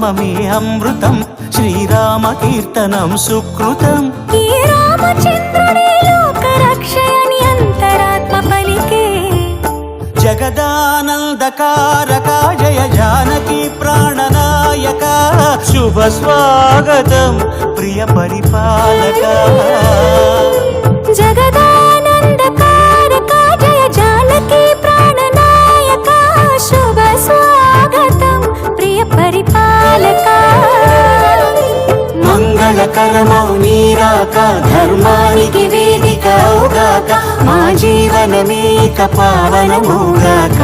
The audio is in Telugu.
నామమే అమృతం, శ్రీరామ కీర్తనం సుకృతం. ఈ రామచంద్రుడే లోకరక్షయని అంతరాత్మ పలికే. జగదానందకారక జయ జానకి ప్రాణనాయక, శుభ స్వాగతం ప్రియ పరిపాలక. జగదానందకారక జయ జానకి ప్రాణనాయక, శుభ స్వాగతం ప్రియ పరిపాలక. మంగళకరమౌ నీరాక, ధర్మానికి వేదిక అవుగాక, మా జీవనమేక పావనమౌగాక.